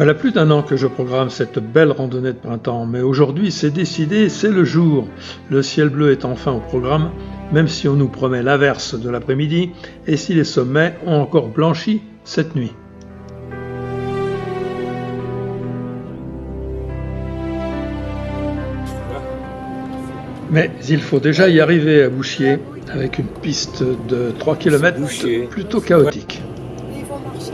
Voilà plus d'1 an que je programme cette belle randonnée de printemps, mais aujourd'hui c'est décidé, c'est le jour. Le ciel bleu est enfin au programme, même si on nous promet l'averse de l'après-midi et si les sommets ont encore blanchi cette nuit. Mais il faut déjà y arriver à Bouchier avec une piste de 3 km plutôt chaotique. Ils vont marcher.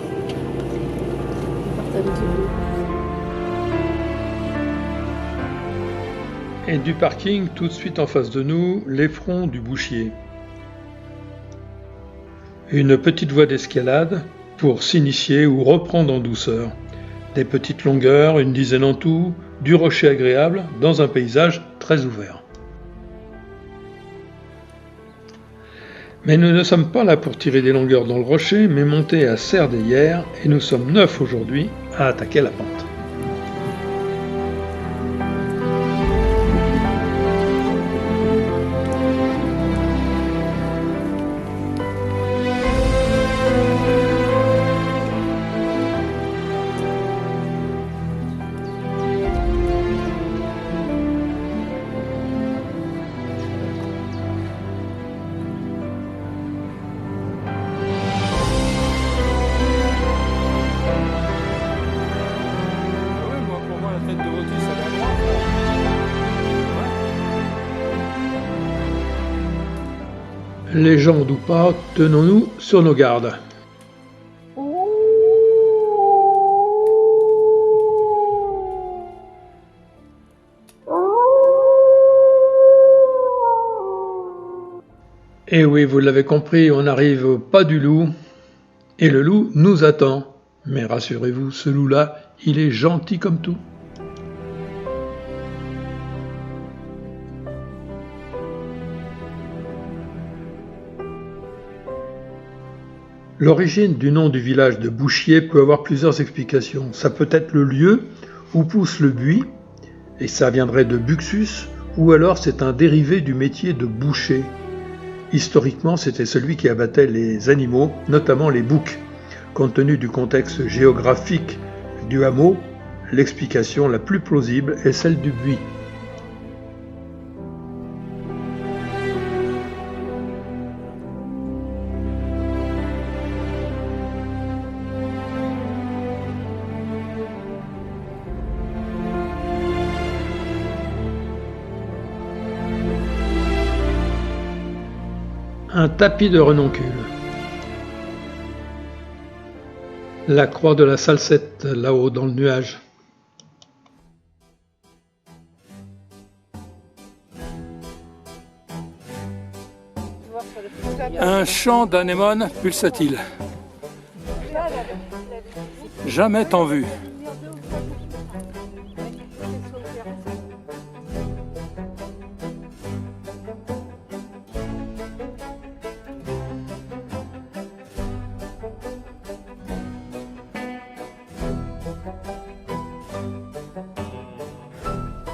Et du parking, tout de suite en face de nous, les fronts du Bouchier. Une petite voie d'escalade pour s'initier ou reprendre en douceur. Des petites longueurs, une dizaine en tout, du rocher agréable dans un paysage très ouvert. Mais nous ne sommes pas là pour tirer des longueurs dans le rocher, mais monter à Serre d'Eyers, et nous sommes 9 aujourd'hui à attaquer la pente. Légende ou pas, tenons-nous sur nos gardes. Et oui, vous l'avez compris, on n'arrive au pas du loup, et le loup nous attend. Mais rassurez-vous, ce loup-là, il est gentil comme tout. L'origine du nom du village de Bouchier peut avoir plusieurs explications. Ça peut être le lieu où pousse le buis, et ça viendrait de Buxus, ou alors c'est un dérivé du métier de boucher. Historiquement, c'était celui qui abattait les animaux, notamment les boucs. Compte tenu du contexte géographique du hameau, l'explication la plus plausible est celle du buis. Un tapis de renoncule. La croix de la Salsette, là-haut dans le nuage. Un chant d'anémone pulsatile. Jamais tant vu.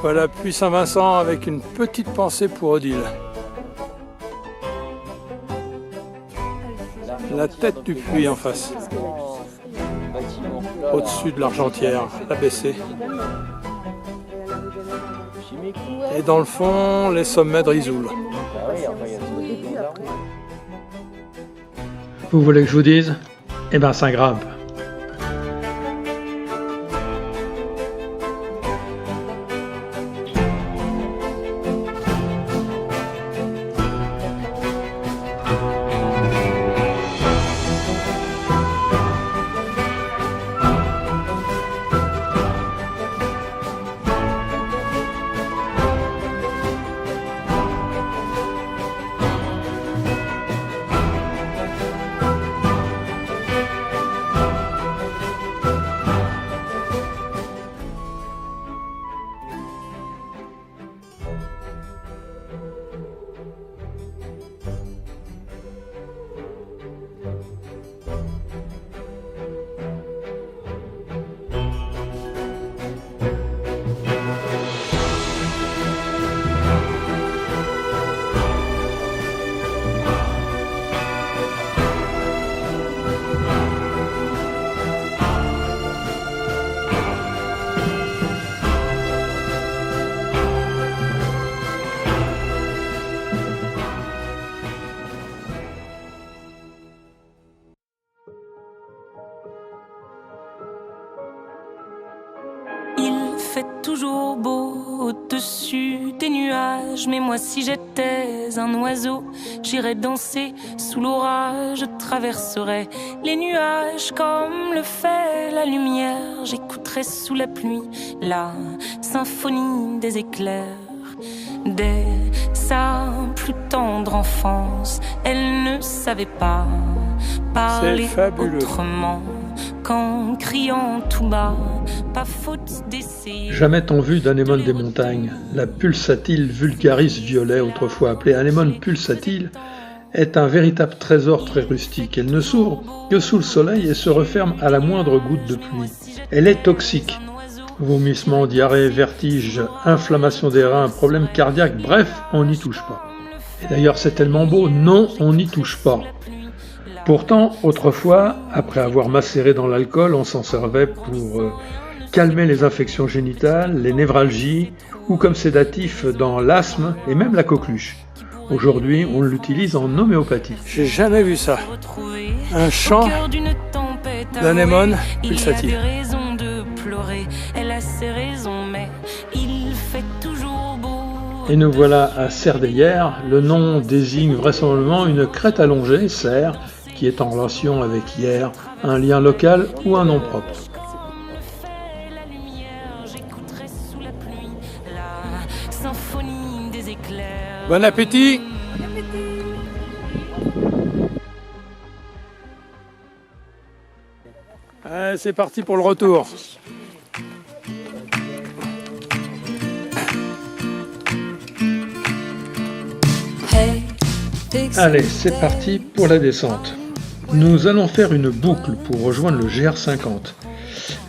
Voilà Puy Saint-Vincent avec une petite pensée pour Odile. La tête du puits en face. Au-dessus de l'Argentière, la baissée. Et dans le fond, les sommets de Risoul. Vous voulez que je vous dise? Eh ben ça grimpe. fait toujours beau au-dessus des nuages. Mais moi si j'étais un oiseau, j'irais danser sous l'orage. Je traverserais les nuages comme le fait la lumière. J'écouterais sous la pluie la symphonie des éclairs. Dès sa plus tendre enfance, elle ne savait pas parler autrement qu'en criant tout bas, pas faute d'essayer. Jamais tant vu d'anémone des montagnes. La pulsatile vulgaris violet, autrefois appelée anémone pulsatile, est un véritable trésor très rustique. Elle ne s'ouvre que sous le soleil et se referme à la moindre goutte de pluie. Elle est toxique. Vomissements, diarrhée, vertige, inflammation des reins, problèmes cardiaques, bref, on n'y touche pas. Et d'ailleurs, c'est tellement beau, non, on n'y touche pas. Pourtant, autrefois, après avoir macéré dans l'alcool, on s'en servait pour calmer les infections génitales, les névralgies, ou comme sédatif dans l'asthme et même la coqueluche. Aujourd'hui, on l'utilise en homéopathie. J'ai jamais vu ça. Un champ d'anémone pulsatile. Et nous voilà à Serre-des-Yerres. Le nom désigne vraisemblablement une crête allongée, Serre, qui est en relation avec hier, un lien local ou un nom propre. Bon appétit! Allez, c'est parti pour le retour. Allez, c'est parti pour la descente. Nous allons faire une boucle pour rejoindre le GR50.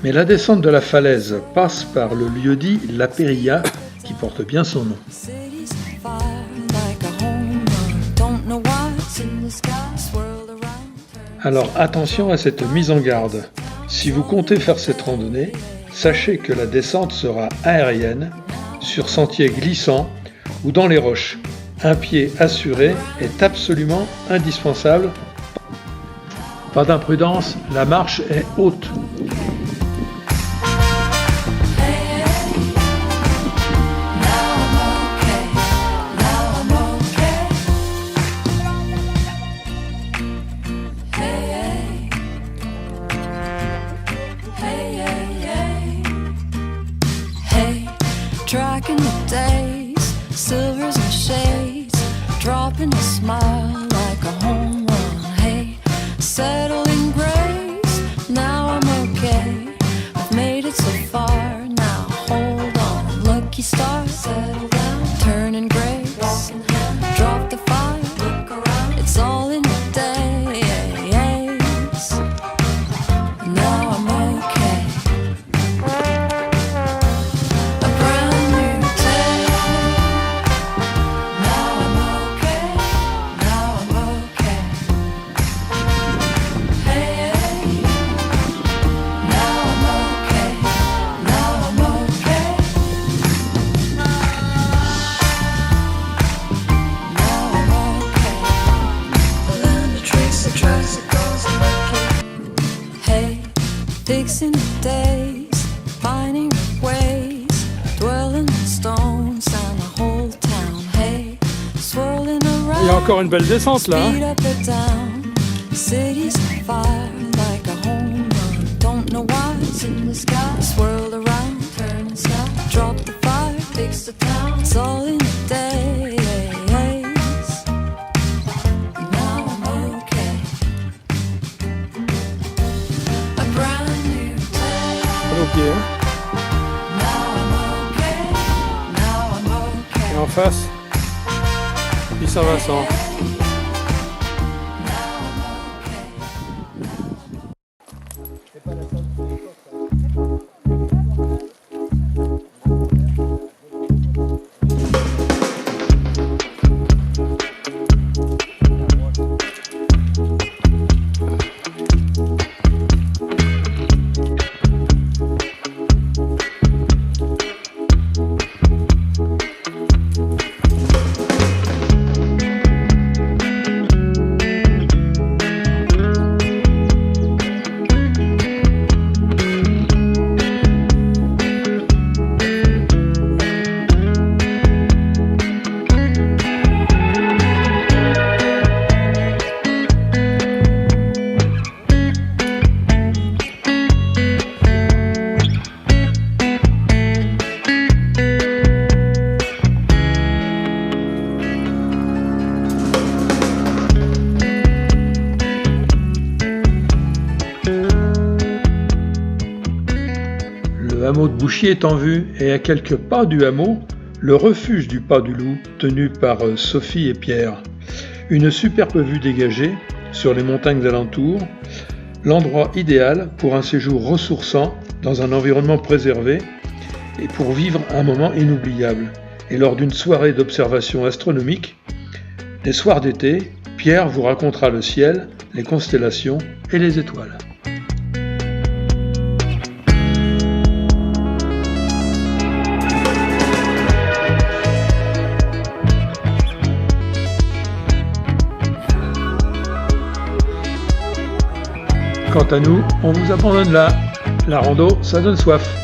Mais la descente de la falaise passe par le lieu-dit La Périlla, qui porte bien son nom. Alors attention à cette mise en garde. Si vous comptez faire cette randonnée, sachez que la descente sera aérienne, sur sentier glissant ou dans les roches. Un pied assuré est absolument indispensable. Pas d'imprudence, la marche est haute. Tracking the days, silvers and shades, dropping a smile like a home run. Hey, settle in grace, now I'm okay. I've made it so far, now hold on. Lucky star, settle down, turning grace, drop the fire, look around. It's all in the days. Now I'm okay. Fixing the days, finding ways, dwelling in stones and a whole town. Hey, swirling around. Il y a encore une belle descente là. Speed up or down. Cities on fire like a home run. Don't know why it's in the sky. Swirl around, turn sky. Drop the fire, fix the town. It's all in the days. Now I'm okay. A brand new day. Au pied, hein. Now I'm okay. Now I'm okay. Et en face, puis Saint-Vincent. Le hameau de Bouchier est en vue et à quelques pas du hameau, le refuge du Pas du Loup tenu par Sophie et Pierre. Une superbe vue dégagée sur les montagnes alentours, l'endroit idéal pour un séjour ressourçant dans un environnement préservé et pour vivre un moment inoubliable. Et lors d'une soirée d'observation astronomique, les soirs d'été, Pierre vous racontera le ciel, les constellations et les étoiles. Quant à nous, on vous abandonne là. La rando, ça donne soif.